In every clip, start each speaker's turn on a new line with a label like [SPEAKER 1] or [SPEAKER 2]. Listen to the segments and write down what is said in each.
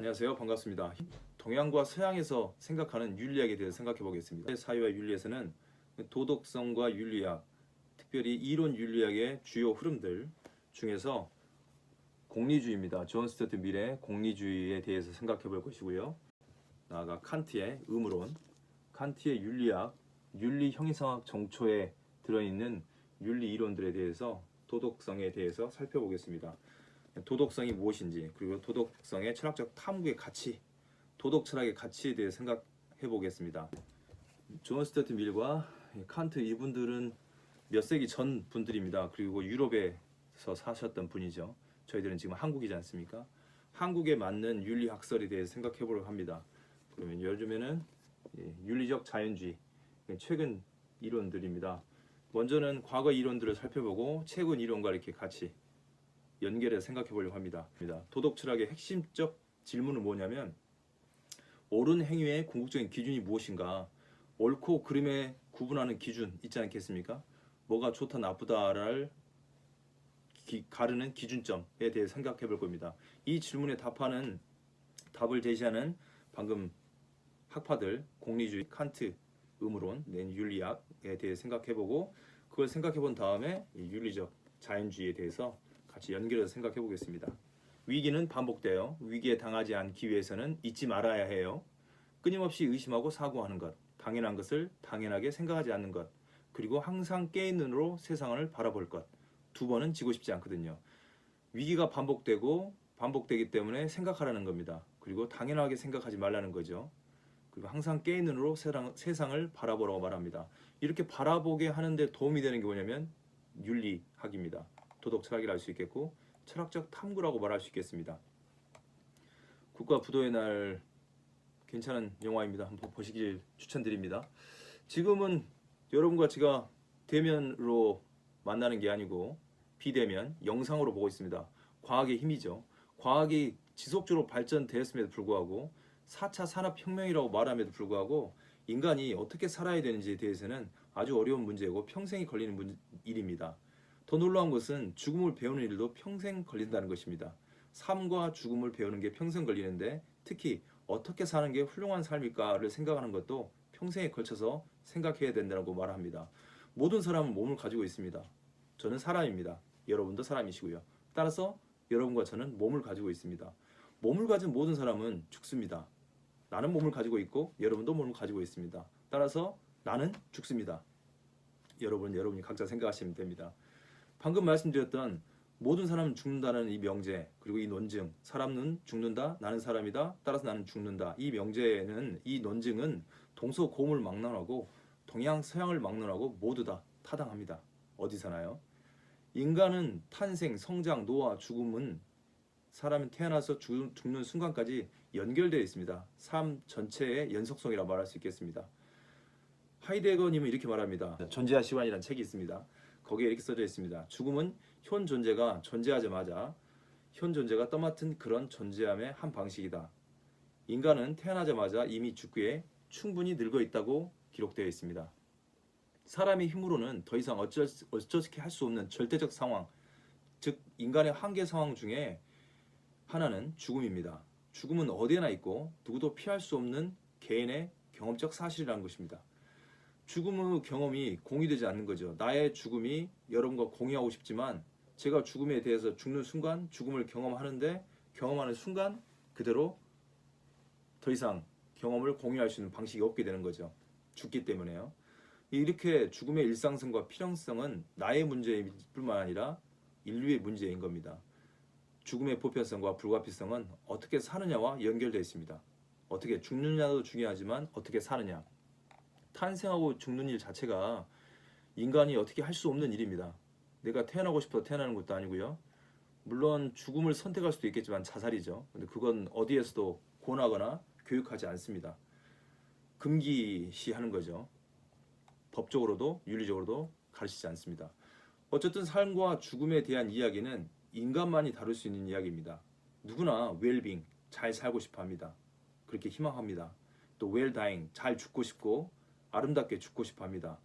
[SPEAKER 1] 안녕하세요. 반갑습니다. 동양과 서양에서 생각하는 윤리학에 대해서 생각해 보겠습니다. 사회와 윤리에서는 도덕성과 윤리학, 특별히 이론 윤리학의 주요 흐름들 중에서 공리주의입니다. 존 스튜어트 밀의 공리주의에 대해서 생각해 볼 것이고요. 나아가 칸트의 의무론, 칸트의 윤리학, 윤리 형이상학 정초에 들어있는 윤리 이론들에 대해서 도덕성에 대해서 살펴보겠습니다. 도덕성이 무엇인지, 그리고 도덕성의 철학적 탐구의 가치, 도덕 철학의 가치에 대해 생각해 보겠습니다. 존 스튜어트 밀과 칸트 이분들은 몇 세기 전 분들입니다. 그리고 유럽에서 사셨던 분이죠. 저희들은 지금 한국이지 않습니까? 한국에 맞는 윤리학설에 대해서 생각해 보려고 합니다. 그러면 요즘에는 윤리적 자연주의, 최근 이론들입니다. 먼저는 과거 이론들을 살펴보고 최근 이론과 이렇게 같이 연결해서 생각해 보려고 합니다. 도덕 철학의 핵심적 질문은 뭐냐면, 옳은 행위의 궁극적인 기준이 무엇인가? 옳고 그름에 구분하는 기준 있지 않겠습니까? 뭐가 좋다 나쁘다를 가르는 기준점에 대해 생각해 볼 겁니다. 이 질문에 답을 제시하는 방금 학파들, 공리주의, 칸트, 의무론, 윤리학에 대해 생각해 보고, 그걸 생각해 본 다음에 윤리적 자연주의에 대해서 같이 연결해서 생각해 보겠습니다. 위기는 반복돼요. 위기에 당하지 않기 위해서는 잊지 말아야 해요. 끊임없이 의심하고 사고하는 것, 당연한 것을 당연하게 생각하지 않는 것, 그리고 항상 깨인 눈으로 세상을 바라볼 것. 두 번은 지고 싶지 않거든요. 위기가 반복되기 때문에 생각하라는 겁니다. 그리고 당연하게 생각하지 말라는 거죠. 그리고 항상 깨인 눈으로 세상을 바라보라고 말합니다. 이렇게 바라보게 하는데 도움이 되는 게 뭐냐면 윤리학입니다. 도덕 철학이라 할 수 있겠고, 철학적 탐구라고 말할 수 있겠습니다. 국가 부도의 날 괜찮은 영화입니다. 한번 보시길 추천드립니다. 지금은 여러분과 제가 대면으로 만나는 게 아니고 비대면, 영상으로 보고 있습니다. 과학의 힘이죠. 과학이 지속적으로 발전되었음에도 불구하고 4차 산업혁명이라고 말함에도 불구하고 인간이 어떻게 살아야 되는지에 대해서는 아주 어려운 문제고 평생이 걸리는 일입니다. 더 놀라운 것은 죽음을 배우는 일도 평생 걸린다는 것입니다. 삶과 죽음을 배우는 게 평생 걸리는데, 특히 어떻게 사는 게 훌륭한 삶일까를 생각하는 것도 평생에 걸쳐서 생각해야 된다고 말합니다. 모든 사람은 몸을 가지고 있습니다. 저는 사람입니다. 여러분도 사람이시고요. 따라서 여러분과 저는 몸을 가지고 있습니다. 몸을 가진 모든 사람은 죽습니다. 나는 몸을 가지고 있고 여러분도 몸을 가지고 있습니다. 따라서 나는 죽습니다. 여러분이 각자 생각하시면 됩니다. 방금 말씀드렸던 모든 사람은 죽는다는 이 명제, 그리고 이 논증, 사람은 죽는다, 나는 사람이다, 따라서 나는 죽는다. 이 명제는, 이 논증은 동서고금을 막론하고 동양 서양을 막론하고 모두 다 타당합니다. 어디서나요? 인간은 탄생, 성장, 노화, 죽음은 사람이 태어나서 죽는 순간까지 연결되어 있습니다. 삶 전체의 연속성이라 말할 수 있겠습니다. 하이데거님은 이렇게 말합니다. 존재와 시간이라는 책이 있습니다. 거기에 이렇게 써져 있습니다. 죽음은 현 존재가 존재하자마자 현 존재가 떠맡은 그런 존재함의 한 방식이다. 인간은 태어나자마자 이미 죽기에 충분히 늙어 있다고 기록되어 있습니다. 사람의 힘으로는 더 이상 어쩌게 할 수 없는 절대적 상황, 즉 인간의 한계 상황 중에 하나는 죽음입니다. 죽음은 어디에나 있고 누구도 피할 수 없는 개인의 경험적 사실이라는 것입니다. 죽음의 경험이 공유되지 않는 거죠. 나의 죽음이 여러분과 공유하고 싶지만 제가 죽음에 대해서 죽는 순간 죽음을 경험하는 순간 그대로 더 이상 경험을 공유할 수 있는 방식이 없게 되는 거죠. 죽기 때문에요. 이렇게 죽음의 일상성과 필연성은 나의 문제일 뿐만 아니라 인류의 문제인 겁니다. 죽음의 보편성과 불가피성은 어떻게 사느냐와 연결되어 있습니다. 어떻게 죽느냐도 중요하지만 어떻게 사느냐. 탄생하고 죽는 일 자체가 인간이 어떻게 할 수 없는 일입니다. 내가 태어나고 싶어서 태어나는 것도 아니고요. 물론 죽음을 선택할 수도 있겠지만 자살이죠. 근데 그건 어디에서도 권하거나 교육하지 않습니다. 금기시하는 거죠. 법적으로도 윤리적으로도 가르치지 않습니다. 어쨌든 삶과 죽음에 대한 이야기는 인간만이 다룰 수 있는 이야기입니다. 누구나 웰빙, 잘 살고 싶어 합니다. 그렇게 희망합니다. 또 웰다잉, 잘 죽고 싶고 아름답게 죽고 싶어 합니다.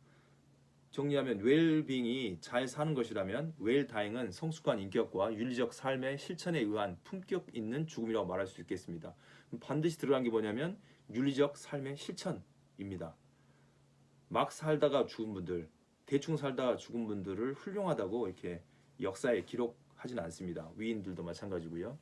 [SPEAKER 1] 정리하면 웰빙이 잘 사는 것이라면 웰다잉은 성숙한 인격과 윤리적 삶의 실천에 의한 품격 있는 죽음이라고 말할 수 있겠습니다. 반드시 들어간 게 뭐냐면 윤리적 삶의 실천입니다. 막 살다가 죽은 분들, 대충 살다가 죽은 분들을 훌륭하다고 이렇게 역사에 기록하진 않습니다. 위인들도 마찬가지고요.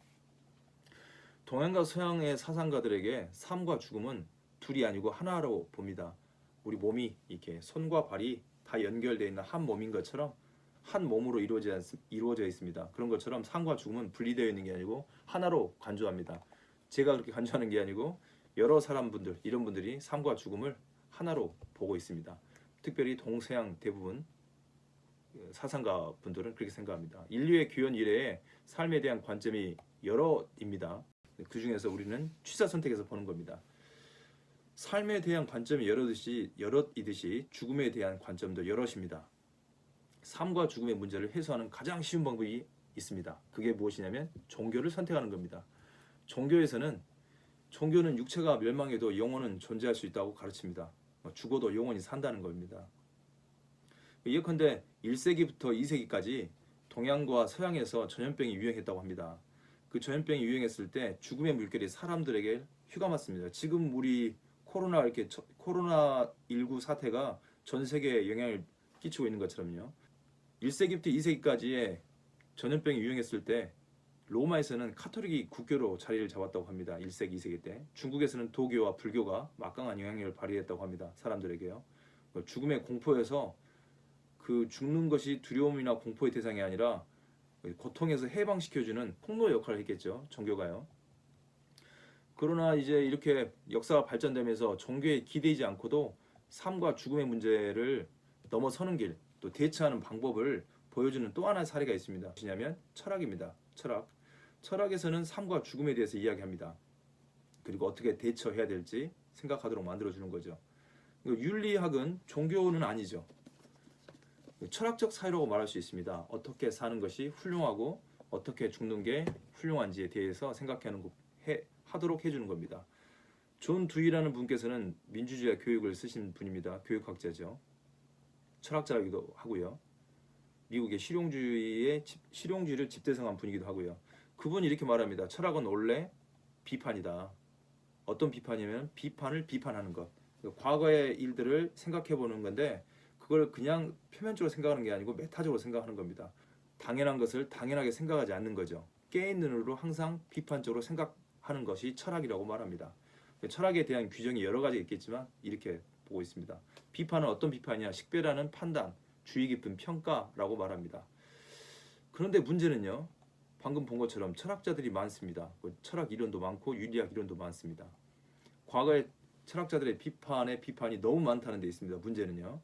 [SPEAKER 1] 동양과 서양의 사상가들에게 삶과 죽음은 둘이 아니고 하나로 봅니다. 우리 몸이 이렇게 손과 발이 다 연결되어 있는 한 몸인 것처럼 한 몸으로 이루어져 있습니다. 그런 것처럼 삶과 죽음은 분리되어 있는 게 아니고 하나로 간주합니다. 제가 그렇게 간주하는 게 아니고 여러 사람분들, 이런 분들이 삶과 죽음을 하나로 보고 있습니다. 특별히 동서양 대부분 사상가 분들은 그렇게 생각합니다. 인류의 기원 이래에 삶에 대한 관점이 여러입니다. 그 중에서 우리는 취사 선택해서 보는 겁니다. 삶에 대한 관점이 여럿이듯이 죽음에 대한 관점도 여럿입니다. 삶과 죽음의 문제를 해소하는 가장 쉬운 방법이 있습니다. 그게 무엇이냐면 종교를 선택하는 겁니다. 종교는 육체가 멸망해도 영혼은 존재할 수 있다고 가르칩니다. 죽어도 영혼이 산다는 겁니다. 예컨대 1세기부터 2세기까지 동양과 서양에서 전염병이 유행했다고 합니다. 그 전염병이 유행했을 때 죽음의 물결이 사람들에게 휘감았습니다. 지금 우리 코로나19 사태가 전 세계에 영향을 끼치고 있는 것처럼요. 1세기부터 2세기까지의 전염병이 유행했을 때 로마에서는 카톨릭이 국교로 자리를 잡았다고 합니다. 1세기, 2세기 때. 중국에서는 도교와 불교가 막강한 영향력을 발휘했다고 합니다. 사람들에게요. 죽음의 공포에서 그 죽는 것이 두려움이나 공포의 대상이 아니라 고통에서 해방시켜주는 폭로 역할을 했겠죠. 종교가요. 그러나 이제 이렇게 역사가 발전되면서 종교에 기대지 않고도 삶과 죽음의 문제를 넘어서는 길, 또 대처하는 방법을 보여주는 또 하나의 사례가 있습니다. 무엇이냐면 철학입니다. 철학에서는 삶과 죽음에 대해서 이야기합니다. 그리고 어떻게 대처해야 될지 생각하도록 만들어주는 거죠. 윤리학은 종교는 아니죠. 철학적 사유라고 말할 수 있습니다. 어떻게 사는 것이 훌륭하고 어떻게 죽는 게 훌륭한지에 대해서 하도록 해주는 겁니다. 존 두이라는 분께서는 민주주의 교육을 쓰신 분입니다. 교육학자죠. 철학자이기도 하고요. 미국의 실용주의를 집대성한 분이기도 하고요. 그분이 이렇게 말합니다. 철학은 원래 비판이다. 어떤 비판이냐면 비판을 비판하는 것. 과거의 일들을 생각해 보는 건데 그걸 그냥 표면적으로 생각하는 게 아니고 메타적으로 생각하는 겁니다. 당연한 것을 당연하게 생각하지 않는 거죠. 깨인 눈으로 항상 비판적으로 생각하는 것이 철학이라고 말합니다. 철학에 대한 규정이 여러 가지 있겠지만 이렇게 보고 있습니다. 비판은 어떤 비판이냐? 식별하는 판단, 주의 깊은 평가라고 말합니다. 그런데 문제는요. 방금 본 것처럼 철학자들이 많습니다. 철학 이론도 많고 윤리학 이론도 많습니다. 과거의 철학자들의 비판이 너무 많다는 데 있습니다. 문제는요.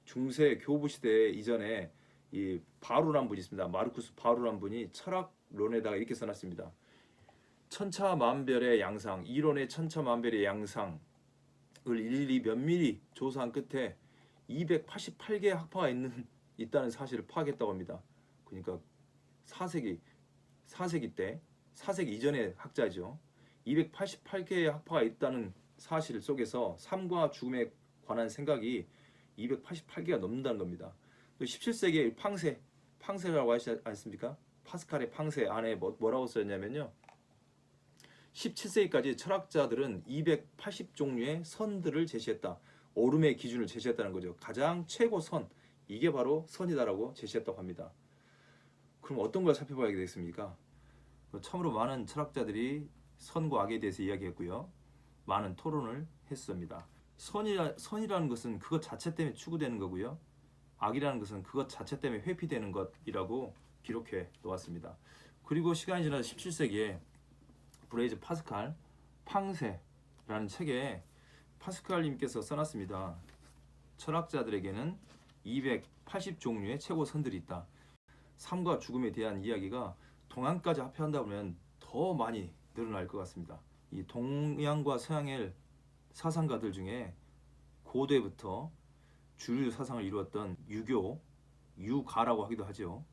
[SPEAKER 1] 중세 교부 시대 이전에 이 바루란 분이 있습니다. 마르쿠스 바루란 분이 철학론에다가 이렇게 써놨습니다. 천차만별의 양상, 이론의 천차만별의 양상을 일일이 면밀히 조사한 끝에 288개의 학파가 있다는 사실을 파악했다고 합니다. 그러니까 4세기 이전의 학자죠. 288개의 학파가 있다는 사실 속에서 삶과 죽음에 관한 생각이 288개가 넘는다는 겁니다. 17세기의 팡세라고 하시지 않습니까? 파스칼의 팡세 안에 뭐라고 써있냐면요. 17세기까지 철학자들은 280종류의 선들을 제시했다. 옳음의 기준을 제시했다는 거죠. 가장 최고 선, 이게 바로 선이다라고 제시했다고 합니다. 그럼 어떤 걸 살펴봐야 되겠습니까? 처음으로 많은 철학자들이 선과 악에 대해서 이야기했고요. 많은 토론을 했습니다. 선이라는 것은 그것 자체 때문에 추구되는 거고요. 악이라는 것은 그것 자체 때문에 회피되는 것이라고 기록해 놓았습니다. 그리고 시간이 지나서 17세기에 브레이즈 파스칼 팡세라는 책에 파스칼님께서 써놨습니다. 철학자들에게는 280종류의 최고 선들이 있다. 삶과 죽음에 대한 이야기가 동양까지 합해한다 보면 더 많이 늘어날 것 같습니다. 이 동양과 서양의 사상가들 중에 고대부터 주류 사상을 이루었던 유가라고 하기도 하죠.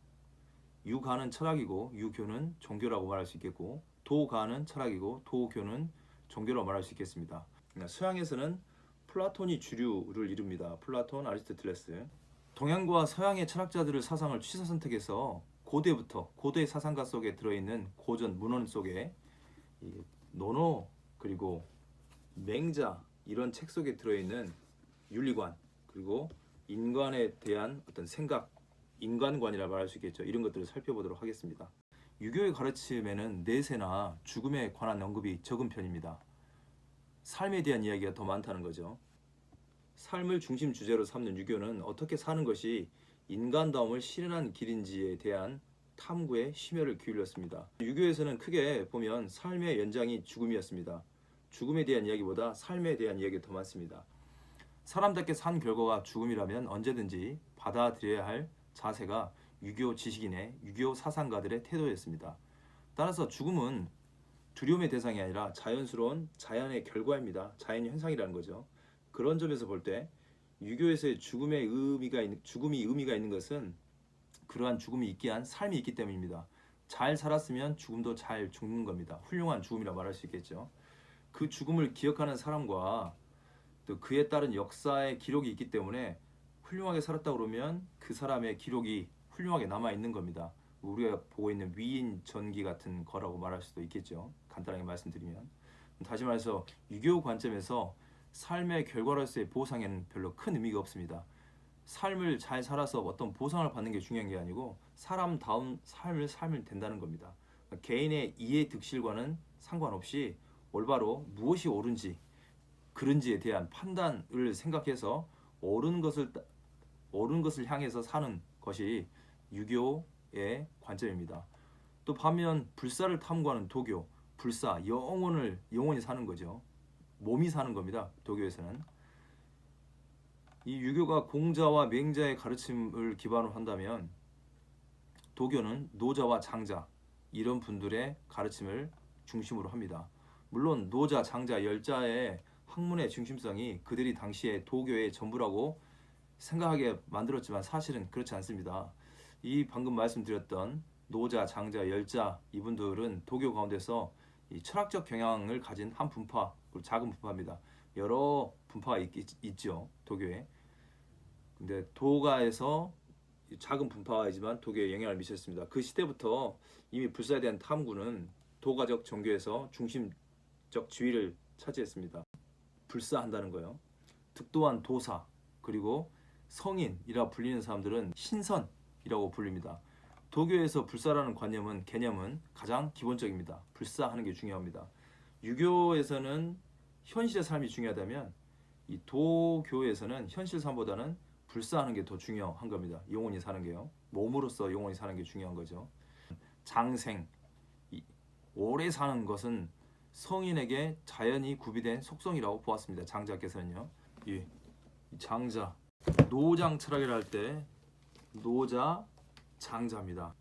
[SPEAKER 1] 유가는 철학이고 유교는 종교라고 말할 수 있겠고 도가는 철학이고 도교는 종교라고 말할 수 있겠습니다. 서양에서는 플라톤이 주류를 이룹니다. 플라톤, 아리스토텔레스. 동양과 서양의 철학자들의 사상을 취사 선택해서 고대부터 고대 사상가 속에 들어있는 고전 문헌 속에 이 논어 그리고 맹자 이런 책 속에 들어있는 윤리관 그리고 인간에 대한 어떤 생각, 인간관이라 말할 수 있겠죠. 이런 것들을 살펴보도록 하겠습니다. 유교의 가르침에는 내세나 죽음에 관한 언급이 적은 편입니다. 삶에 대한 이야기가 더 많다는 거죠. 삶을 중심 주제로 삼는 유교는 어떻게 사는 것이 인간다움을 실현한 길인지에 대한 탐구에 심혈을 기울였습니다. 유교에서는 크게 보면 삶의 연장이 죽음이었습니다. 죽음에 대한 이야기보다 삶에 대한 이야기가 더 많습니다. 사람답게 산 결과가 죽음이라면 언제든지 받아들여야 할 자세가 유교 지식인의 유교 사상가들의 태도였습니다. 따라서 죽음은 두려움의 대상이 아니라 자연스러운 자연의 결과입니다. 자연 현상이라는 거죠. 그런 점에서 볼 때 유교에서의 죽음이 의미가 있는 것은 그러한 죽음이 있게 한 삶이 있기 때문입니다. 잘 살았으면 죽음도 잘 죽는 겁니다. 훌륭한 죽음이라 말할 수 있겠죠. 그 죽음을 기억하는 사람과 또 그에 따른 역사의 기록이 있기 때문에 훌륭하게 살았다 그러면 그 사람의 기록이 훌륭하게 남아 있는 겁니다. 우리가 보고 있는 위인 전기 같은 거라고 말할 수도 있겠죠. 간단하게 말씀드리면 다시 말해서 유교 관점에서 삶의 결과로서의 보상에는 별로 큰 의미가 없습니다. 삶을 잘 살아서 어떤 보상을 받는 게 중요한 게 아니고 사람다운 삶을 살면 된다는 겁니다. 개인의 이해 득실과는 상관없이 올바로 무엇이 옳은지 그른지에 대한 판단을 생각해서 옳은 것을 향해서 사는 것이 유교의 관점입니다. 또 반면 불사를 탐구하는 도교, 불사, 영원히 사는 거죠. 몸이 사는 겁니다. 도교에서는. 이 유교가 공자와 맹자의 가르침을 기반으로 한다면 도교는 노자와 장자 이런 분들의 가르침을 중심으로 합니다. 물론 노자, 장자, 열자의 학문의 중심성이 그들이 당시에 도교의 전부라고 생각하게 만들었지만 사실은 그렇지 않습니다. 이 방금 말씀드렸던 노자, 장자, 열자 이분들은 도교 가운데서 이 철학적 경향을 가진 한 분파, 그리고 작은 분파입니다. 여러 분파가 있죠, 도교에. 근데 도가에서 작은 분파이지만 도교에 영향을 미쳤습니다. 그 시대부터 이미 불사에 대한 탐구는 도가적 종교에서 중심적 지위를 차지했습니다. 불사한다는 거예요. 득도한 도사 그리고 성인이라 불리는 사람들은 신선이라고 불립니다. 도교에서 불사라는 개념은 가장 기본적입니다. 불사하는 게 중요합니다. 유교에서는 현실의 삶이 중요하다면 이 도교에서는 현실 삶보다는 불사하는 게 더 중요한 겁니다. 영원히 사는 게요. 몸으로서 영원히 사는 게 중요한 거죠. 장생, 오래 사는 것은 성인에게 자연히 구비된 속성이라고 보았습니다. 장자께서는요. 이 장자, 노장 철학이라 할 때 노자, 장자입니다.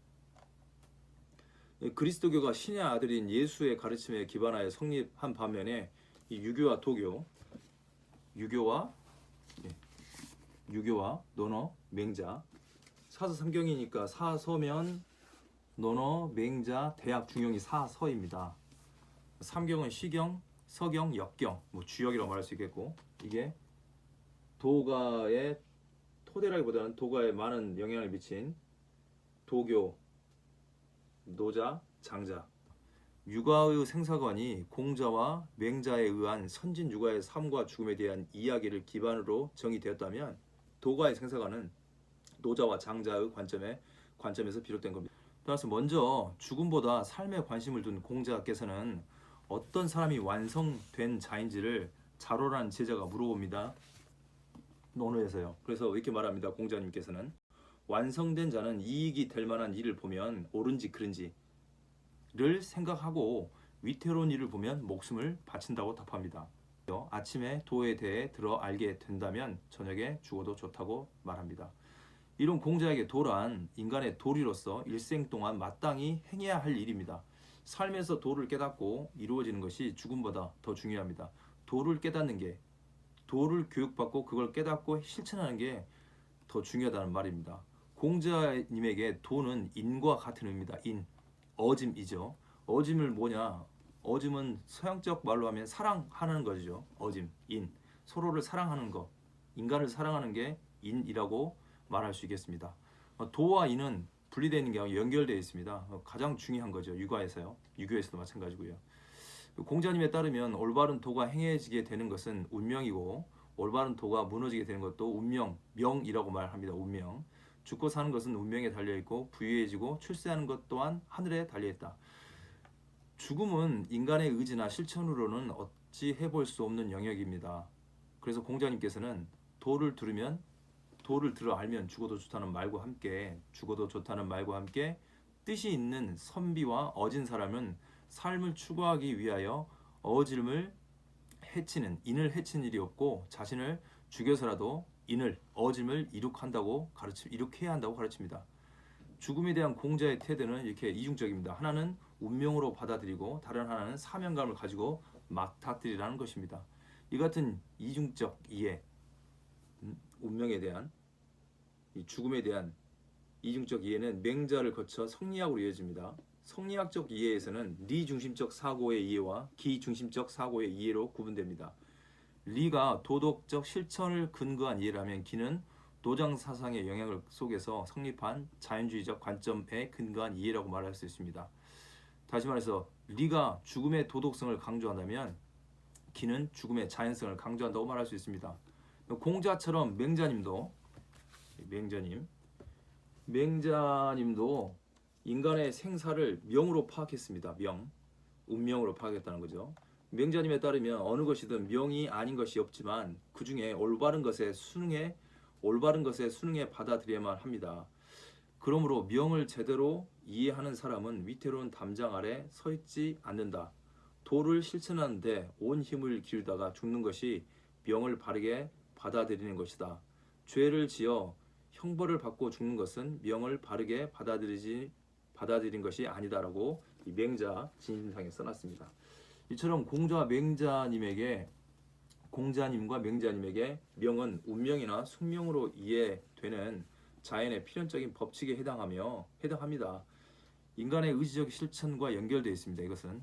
[SPEAKER 1] 그리스도교가 신의 아들인 예수의 가르침에 기반하여 성립한 반면에 이 유교와 도교, 유교와 논어, 맹자, 사서삼경이니까 사서면 논어, 맹자, 대학, 중용이 사서입니다. 삼경은 시경, 서경, 역경, 주역이라고 말할 수 있겠고 이게 도가의 토대라기보다는 도가에 많은 영향을 미친 도교, 노자, 장자. 육아의 생사관이 공자와 맹자에 의한 선진 육아의 삶과 죽음에 대한 이야기를 기반으로 정의되었다면 도가의 생사관은 노자와 장자의 관점에서 비롯된 겁니다. 따라서 먼저 죽음보다 삶에 관심을 둔 공자께서는 어떤 사람이 완성된 자인지를 자로라는 제자가 물어봅니다. 논어에서요. 그래서 이렇게 말합니다. 공자님께서는 완성된 자는 이익이 될 만한 일을 보면 옳은지 그른지를 생각하고 위태로운 일을 보면 목숨을 바친다고 답합니다. 아침에 도에 대해 들어 알게 된다면 저녁에 죽어도 좋다고 말합니다. 이런 공자에게 도란 인간의 도리로서 일생 동안 마땅히 행해야 할 일입니다. 삶에서 도를 깨닫고 이루어지는 것이 죽음보다 더 중요합니다. 도를 깨닫는 게, 도를 교육받고 그걸 깨닫고 실천하는 게 더 중요하다는 말입니다. 공자님에게 도는 인과 같은 의미입니다. 인, 어짐이죠. 어짐을 뭐냐? 어짐은 서양적 말로 하면 사랑하는 거죠. 어짐, 인, 서로를 사랑하는 것, 인간을 사랑하는 게 인이라고 말할 수 있겠습니다. 도와 이는 분리되어 있는 게 아니라 연결되어 있습니다. 가장 중요한 거죠. 육아에서요. 유교에서도 마찬가지고요. 공자님에 따르면 올바른 도가 행해지게 되는 것은 운명이고 올바른 도가 무너지게 되는 것도 운명, 명이라고 말합니다. 운명. 죽고 사는 것은 운명에 달려있고 부유해지고 출세하는 것 또한 하늘에 달려있다. 죽음은 인간의 의지나 실천으로는 어찌 해볼 수 없는 영역입니다. 그래서 공자님께서는 도를 들어 알면 죽어도 좋다는 말과 함께 뜻이 있는 선비와 어진 사람은 삶을 추구하기 위하여 인을 해치는 일이 없고 자신을 죽여서라도 어짐을 이룩해야 한다고 가르칩니다. 죽음에 대한 공자의 태도는 이렇게 이중적입니다. 하나는 운명으로 받아들이고 다른 하나는 사명감을 가지고 맞닥뜨리라는 것입니다. 이 같은 이중적 이해, 운명에 대한 이 죽음에 대한 이중적 이해는 맹자를 거쳐 성리학으로 이어집니다. 성리학적 이해에서는 리 중심적 사고의 이해와 기 중심적 사고의 이해로 구분됩니다. 리가 도덕적 실천을 근거한 이해라면 기는 도장 사상의 영향을 속에서 성립한 자연주의적 관점에 근거한 이해라고 말할 수 있습니다. 다시 말해서 리가 죽음의 도덕성을 강조한다면 기는 죽음의 자연성을 강조한다고 말할 수 있습니다. 공자처럼 맹자님도 인간의 생사를 명으로 파악했습니다. 운명으로 파악했다는 거죠. 맹자님에 따르면 어느 것이든 명이 아닌 것이 없지만 그 중에 올바른 것에 순응해 받아들여야만 합니다. 그러므로 명을 제대로 이해하는 사람은 위태로운 담장 아래 서 있지 않는다. 도를 실천하는데 온 힘을 기울다가 죽는 것이 명을 바르게 받아들이는 것이다. 죄를 지어 형벌을 받고 죽는 것은 명을 바르게 받아들인 것이 아니다라고 이 맹자 진심상에 써놨습니다. 이처럼 공자님과 맹자님에게 명은 운명이나 숙명으로 이해되는 자연의 필연적인 법칙에 해당합니다. 인간의 의지적 실천과 연결되어 있습니다. 이것은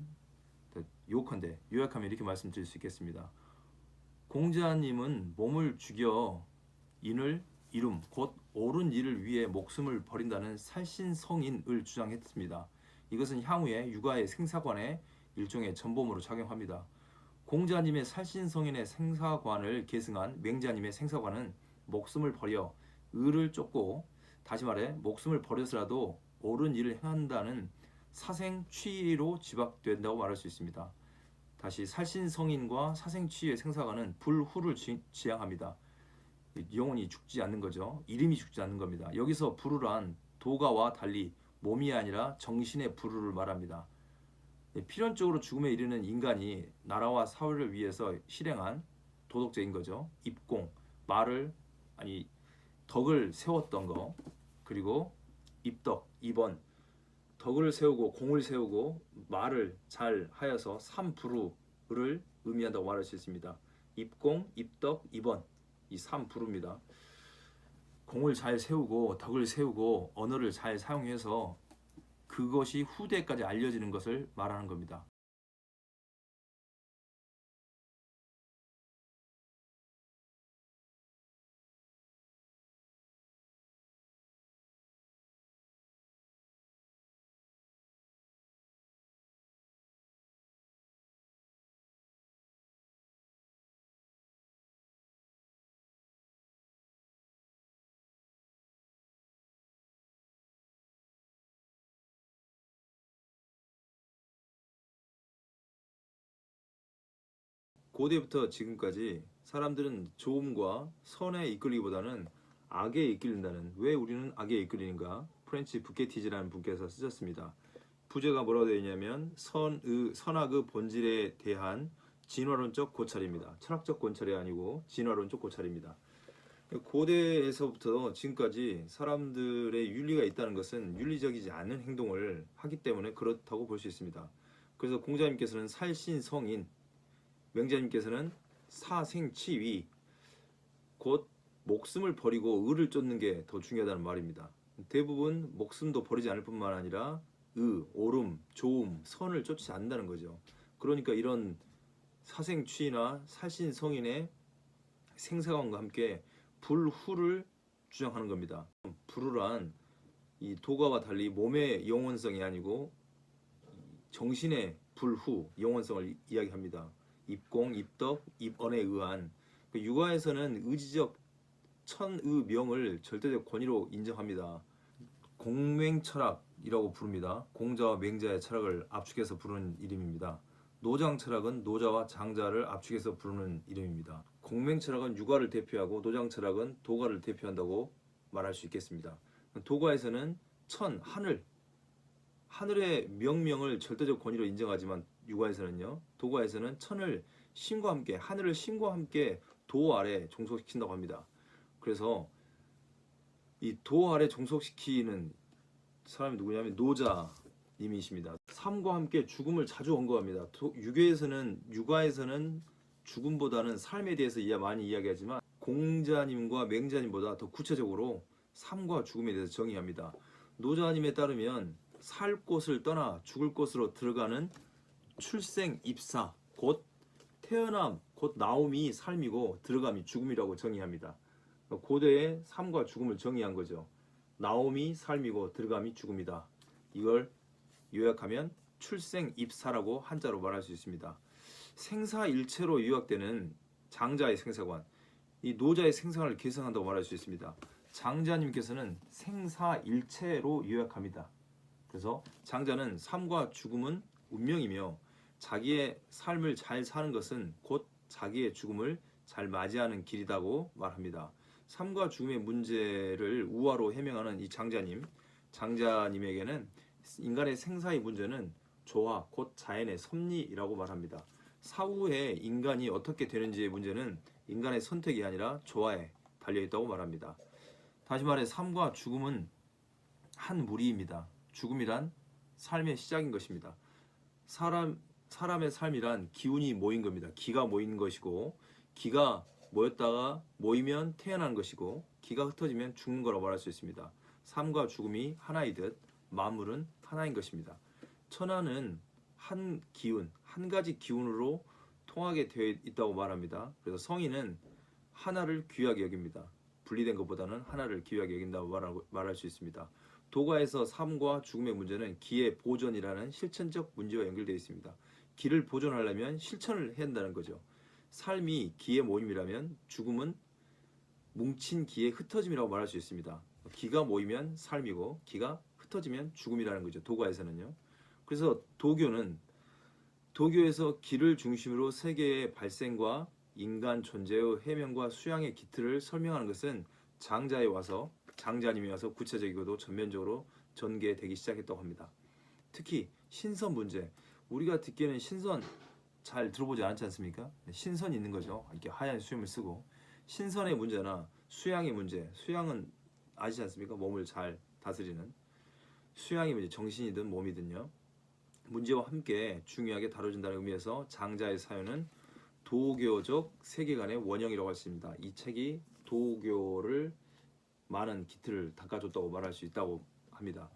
[SPEAKER 1] 요약하면 이렇게 말씀드릴 수 있겠습니다. 공자님은 몸을 죽여 인을 이룸, 곧 옳은 일을 위해 목숨을 버린다는 살신성인을 주장했습니다. 이것은 향후에 육아의 생사관에 일종의 전범으로 작용합니다. 공자님의 살신성인의 생사관을 계승한 맹자님의 생사관은 목숨을 버려 의를 쫓고, 다시 말해 목숨을 버려서라도 옳은 일을 행한다는 사생취의로 지박된다고 말할 수 있습니다. 다시 살신성인과 사생취의의 생사관은 불후를 지향합니다. 영혼이 죽지 않는 거죠. 이름이 죽지 않는 겁니다. 여기서 불후란 도가와 달리 몸이 아니라 정신의 불후를 말합니다. 필연적으로 죽음에 이르는 인간이 나라와 사회를 위해서 실행한 도덕적인 거죠. 입공, 덕을 세웠던 거, 그리고 입번, 덕을 세우고 공을 세우고 말을 잘 하여서 삼불후를 의미한다고 말할 수 있습니다. 입공, 입덕, 입원, 이 삼불후입니다. 공을 잘 세우고 덕을 세우고 언어를 잘 사용해서 그것이 후대까지 알려지는 것을 말하는 겁니다. 고대부터 지금까지 사람들은 좋음과 선에 이끌리기보다는 악에 이끌린다는, 왜 우리는 악에 이끌리는가? 프렌치 부케티즈라는 분께서 쓰셨습니다. 부제가 뭐라고 되어 있냐면 선악의 본질에 대한 진화론적 고찰입니다. 철학적 고찰이 아니고 진화론적 고찰입니다. 고대에서부터 지금까지 사람들의 윤리가 있다는 것은 윤리적이지 않은 행동을 하기 때문에 그렇다고 볼 수 있습니다. 그래서 공자님께서는 살신성인, 맹자님께서는 사생치위, 곧 목숨을 버리고 의를 쫓는 게 더 중요하다는 말입니다. 대부분 목숨도 버리지 않을 뿐만 아니라 옳음, 좋음, 선을 쫓지 않는다는 거죠. 그러니까 이런 사생취나 살신성인의 생사관과 함께 불후를 주장하는 겁니다. 불우란 이 도가와 달리 몸의 영원성이 아니고 정신의 불후 영원성을 이야기합니다. 입공, 입덕, 입언에 의한 육아에서는 의지적 천의명을 절대적 권위로 인정합니다. 공맹철학이라고 부릅니다. 공자와 맹자의 철학을 압축해서 부르는 이름입니다. 노장철학은 노자와 장자를 압축해서 부르는 이름입니다. 공맹철학은 육아를 대표하고 노장철학은 도가를 대표한다고 말할 수 있겠습니다. 도가에서는 천, 하늘의 명명을 절대적 권위로 인정하지만 육아에서는요, 도가에서는 천을 신과 함께, 하늘을 신과 함께 도 아래 종속시킨다고 합니다. 그래서 이 도 아래 종속시키는 사람이 누구냐면 노자님이십니다. 삶과 함께 죽음을 자주 언급합니다. 육아에서는 죽음보다는 삶에 대해서 많이 이야기하지만 공자님과 맹자님보다 더 구체적으로 삶과 죽음에 대해서 정의합니다. 노자님에 따르면 살 곳을 떠나 죽을 곳으로 들어가는 출생, 입사, 곧 태어남, 곧 나옴이 삶이고 들어감이 죽음이라고 정의합니다. 고대의 삶과 죽음을 정의한 거죠. 나옴이 삶이고 들어감이 죽음이다. 이걸 요약하면 출생, 입사라고 한자로 말할 수 있습니다. 생사일체로 요약되는 장자의 생사관, 이 노자의 생사관을 계승한다고 말할 수 있습니다. 장자님께서는 생사일체로 요약합니다. 그래서 장자는 삶과 죽음은 운명이며 자기의 삶을 잘 사는 것은 곧 자기의 죽음을 잘 맞이하는 길이라고 말합니다. 삶과 죽음의 문제를 우화로 해명하는 이 장자님에게는 인간의 생사의 문제는 조화, 곧 자연의 섭리라고 말합니다. 사후에 인간이 어떻게 되는지의 문제는 인간의 선택이 아니라 조화에 달려있다고 말합니다. 다시 말해 삶과 죽음은 한 무리입니다. 죽음이란 삶의 시작인 것입니다. 사람의 삶이란 기운이 모인 겁니다. 기가 모인 것이고, 기가 모였다가 모이면 태어나는 것이고, 기가 흩어지면 죽는 거라고 말할 수 있습니다. 삶과 죽음이 하나이듯 만물은 하나인 것입니다. 천하는 한 기운, 한 가지 기운으로 통하게 되어 있다고 말합니다. 그래서 성인은 하나를 귀하게 여깁니다. 분리된 것보다는 하나를 귀하게 여긴다고 말할 수 있습니다. 도가에서 삶과 죽음의 문제는 기의 보존이라는 실천적 문제와 연결되어 있습니다. 기를 보존하려면 실천을 해야 한다는 거죠. 삶이 기의 모임이라면 죽음은 뭉친 기의 흩어짐이라고 말할 수 있습니다. 기가 모이면 삶이고 기가 흩어지면 죽음이라는 거죠. 도가에서는요. 그래서 도교에서 기를 중심으로 세계의 발생과 인간 존재의 해명과 수양의 기틀을 설명하는 것은 장자님이 와서 구체적이고도 전면적으로 전개되기 시작했다고 합니다. 특히 신선 문제, 우리가 듣기에는 신선 잘 들어보지 않지 않습니까? 신선이 있는 거죠. 이렇게 하얀 수염을 쓰고 신선의 문제나 수양의 문제, 수양은 아시지 않습니까? 몸을 잘 다스리는 수양의 문제, 정신이든 몸이든요. 문제와 함께 중요하게 다뤄진다는 의미에서 장자의 사유는 도교적 세계관의 원형이라고 할 수 있습니다. 이 책이 도교를 많은 기틀을 닦아줬다고 말할 수 있다고 합니다.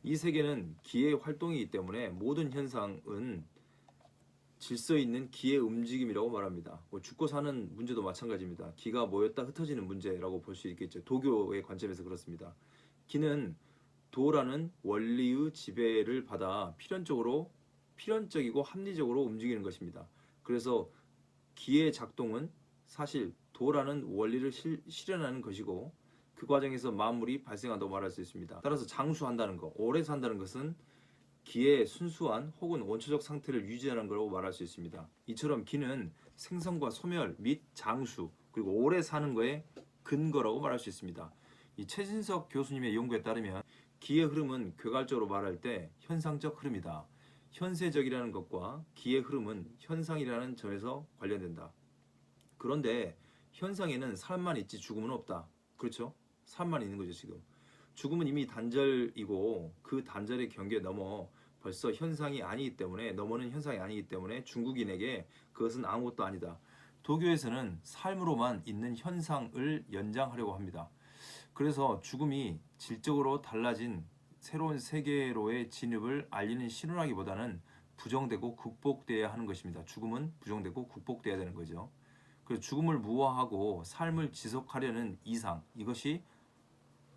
[SPEAKER 1] 이 세계는 기의 활동이기 때문에 모든 현상은 질서 있는 기의 움직임이라고 말합니다. 죽고 사는 문제도 마찬가지입니다. 기가 모였다 흩어지는 문제라고 볼 수 있겠죠. 도교의 관점에서 그렇습니다. 기는 도라는 원리의 지배를 받아 필연적이고 합리적으로 움직이는 것입니다. 그래서 기의 작동은 사실 도라는 원리를 실현하는 것이고 그 과정에서 만물이 발생한다고 말할 수 있습니다. 따라서 장수한다는 것, 오래 산다는 것은 기의 순수한 혹은 원초적 상태를 유지하는 것으로 말할 수 있습니다. 이처럼 기는 생성과 소멸 및 장수 그리고 오래 사는 것의 근거라고 말할 수 있습니다. 이 최진석 교수님의 연구에 따르면 기의 흐름은 괴괄적으로 말할 때 현상적 흐름이다. 현세적이라는 것과 기의 흐름은 현상이라는 점에서 관련된다. 그런데 현상에는 삶만 있지 죽음은 없다. 그렇죠? 삶만 있는 거죠 지금. 죽음은 이미 단절이고 그 단절의 경계에 넘어 벌써 현상이 아니기 때문에 넘어는 현상이 아니기 때문에 중국인에게 그것은 아무것도 아니다. 도교에서는 삶으로만 있는 현상을 연장하려고 합니다. 그래서 죽음이 질적으로 달라진 새로운 세계로의 진입을 알리는 신호라기보다는 부정되고 극복돼야 하는 것입니다. 죽음은 부정되고 극복돼야 되는 거죠. 그래서 죽음을 무화하고 삶을 지속하려는 이상, 이것이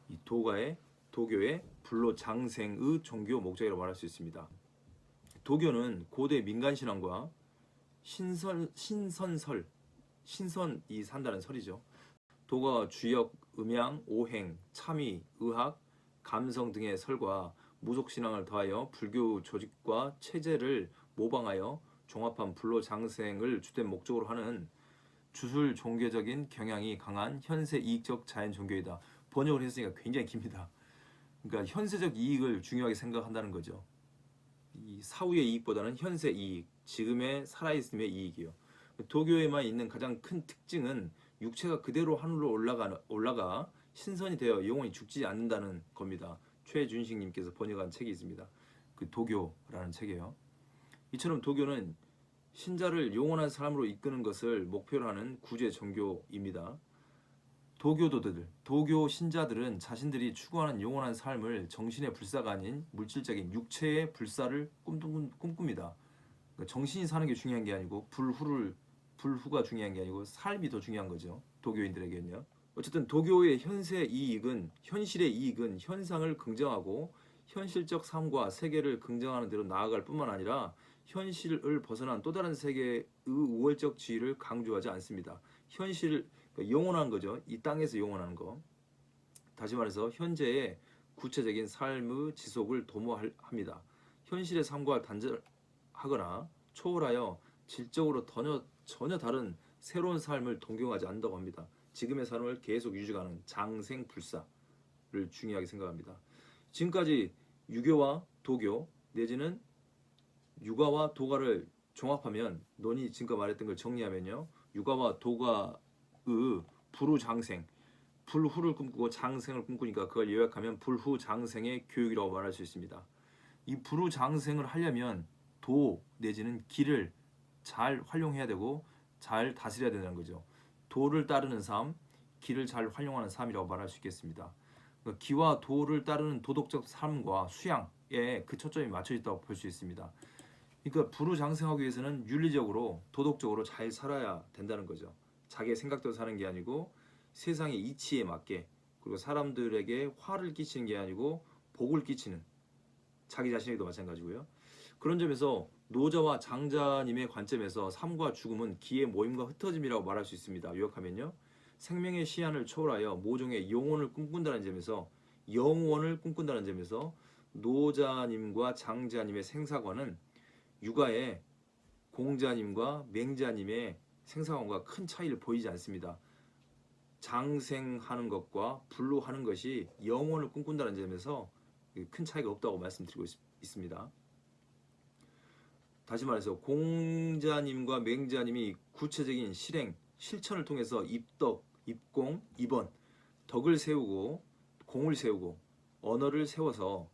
[SPEAKER 1] 이 도교의 불로장생의 종교 목적이라고 말할 수 있습니다. 도교는 고대 민간 신앙과 신선이 산다는 설이죠. 도가 주역, 음양, 오행, 참의, 의학, 감성 등의 설과 무속신앙을 더하여 불교 조직과 체제를 모방하여 종합한 불로장생을 주된 목적으로 하는 주술 종교적인 경향이 강한 현세 이익적 자연 종교이다. 번역을 했으니까 굉장히 깁니다. 그러니까 현세적 이익을 중요하게 생각한다는 거죠. 이 사후의 이익보다는 현세 이익, 지금의 살아있음의 이익이요. 도교에만 있는 가장 큰 특징은 육체가 그대로 하늘로 올라가 신선이 되어 영원히 죽지 않는다는 겁니다. 최준식님께서 번역한 책이 있습니다. 그 도교라는 책이에요. 이처럼 도교는 신자를 영원한 삶으로 이끄는 것을 목표로 하는 구제 종교입니다. 도교 신자들은 자신들이 추구하는 영원한 삶을 정신의 불사가 아닌 물질적인 육체의 불사를 꿈꿉니다. 그러니까 정신이 사는 게 중요한 게 아니고 불후가 중요한 게 아니고 삶이 더 중요한 거죠. 도교인들에게는요. 어쨌든 도교의 현실의 이익은 현상을 긍정하고 현실적 삶과 세계를 긍정하는 대로 나아갈 뿐만 아니라 현실을 벗어난 또 다른 세계의 우월적 지위를 강조하지 않습니다. 그러니까 영원한 거죠. 이 땅에서 영원한 거. 다시 말해서 현재의 구체적인 삶의 지속을 도모합니다. 현실의 삶과 단절하거나 초월하여 질적으로 전혀 다른 새로운 삶을 동경하지 않는다고 합니다. 지금의 삶을 계속 유지하는 장생불사를 중요하게 생각합니다. 지금까지 유교와 도교 내지는 유가와 도가를 종합하면 논이 지금껏 말했던 걸 정리하면요. 유가와 도가의 불후장생, 불후를 꿈꾸고 장생을 꿈꾸니까 그걸 요약하면 불후장생의 교육이라고 말할 수 있습니다. 이 불후장생을 하려면 도 내지는 기를 잘 활용해야 되고 잘 다스려야 된다는 거죠. 도를 따르는 삶, 기를 잘 활용하는 삶이라고 말할 수 있겠습니다. 그러니까 기와 도를 따르는 도덕적 삶과 수양에 그 초점이 맞춰 있다고 볼 수 있습니다. 그러니까 불후장생하기 위해서는 윤리적으로 도덕적으로 잘 살아야 된다는 거죠. 자기의 생각대로 사는 게 아니고 세상의 이치에 맞게, 그리고 사람들에게 화를 끼치는 게 아니고 복을 끼치는, 자기 자신에게도 마찬가지고요. 그런 점에서 노자와 장자님의 관점에서 삶과 죽음은 기의 모임과 흩어짐이라고 말할 수 있습니다. 요약하면요. 생명의 시한을 초월하여 모종의 영혼을 꿈꾼다는 점에서 노자님과 장자님의 생사관은 육아의 공자님과 맹자님의 생사관과 큰 차이를 보이지 않습니다. 장생하는 것과 불로하는 것이 영혼을 꿈꾼다는 점에서 큰 차이가 없다고 말씀드리고 있습니다. 다시 말해서 공자님과 맹자님이 구체적인 실천을 통해서 입공, 입언, 덕을 세우고 공을 세우고 언어를 세워서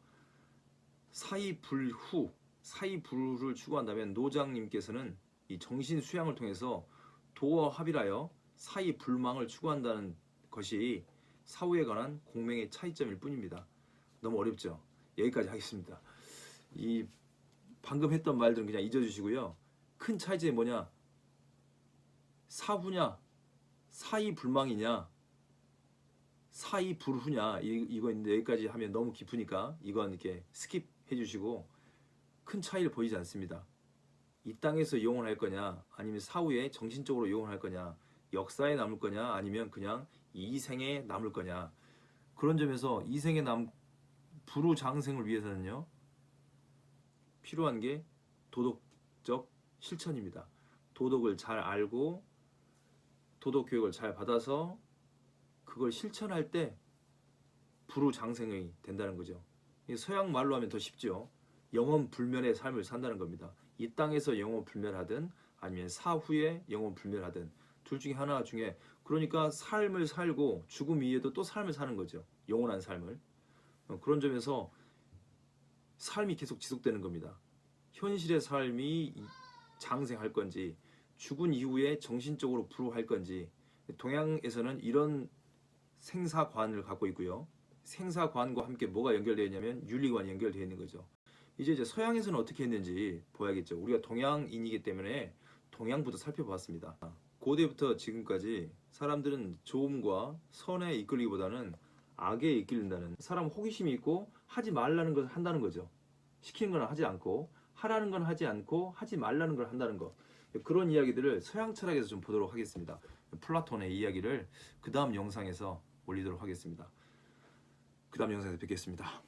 [SPEAKER 1] 사이불후를 추구한다면 노장님께서는 이 정신 수양을 통해서 도와 합일하여 사이불망을 추구한다는 것이 사후에 관한 공명의 차이점일 뿐입니다. 너무 어렵죠? 여기까지 하겠습니다. 이 방금 했던 말들은 그냥 잊어주시고요. 큰 차이점이 뭐냐? 사후냐? 사이불망이냐? 사이불후냐? 이거 있는데 여기까지 하면 너무 깊으니까 이건 이렇게 스킵 해주시고, 큰 차이를 보이지 않습니다. 이 땅에서 영원할 거냐, 아니면 사후에 정신적으로 영원할 거냐, 역사에 남을 거냐, 아니면 그냥 이 생에 남을 거냐. 그런 점에서 이 생에 불후장생을 위해서는요, 필요한 게 도덕적 실천입니다. 도덕을 잘 알고 도덕 교육을 잘 받아서 그걸 실천할 때 불후장생이 된다는 거죠. 서양 말로 하면 더 쉽죠. 영원불멸의 삶을 산다는 겁니다. 이 땅에서 영원불멸하든 아니면 사후에 영원불멸하든 둘 중에 하나 중에, 그러니까 삶을 살고 죽음 이후에도 또 삶을 사는 거죠. 영원한 삶을. 그런 점에서 삶이 계속 지속되는 겁니다. 현실의 삶이 장생할 건지 죽은 이후에 정신적으로 불후할 건지, 동양에서는 이런 생사관을 갖고 있고요. 생사관과 함께 뭐가 연결되어 있냐면 윤리관이 연결되어 있는 거죠. 이제 서양에서는 어떻게 했는지 보야겠죠. 우리가 동양인이기 때문에 동양부터 살펴봤습니다. 고대부터 지금까지 사람들은 조음과 선에 이끌리기보다는 악에 이끌린다는, 사람 호기심이 있고 하지 말라는 것을 한다는 거죠. 시키는 건 하지 않고 하라는 건 하지 않고 하지 말라는 걸 한다는 거. 그런 이야기들을 서양 철학에서 좀 보도록 하겠습니다. 플라톤의 이야기를 그 다음 영상에서 올리도록 하겠습니다. 그 다음 영상에서 뵙겠습니다.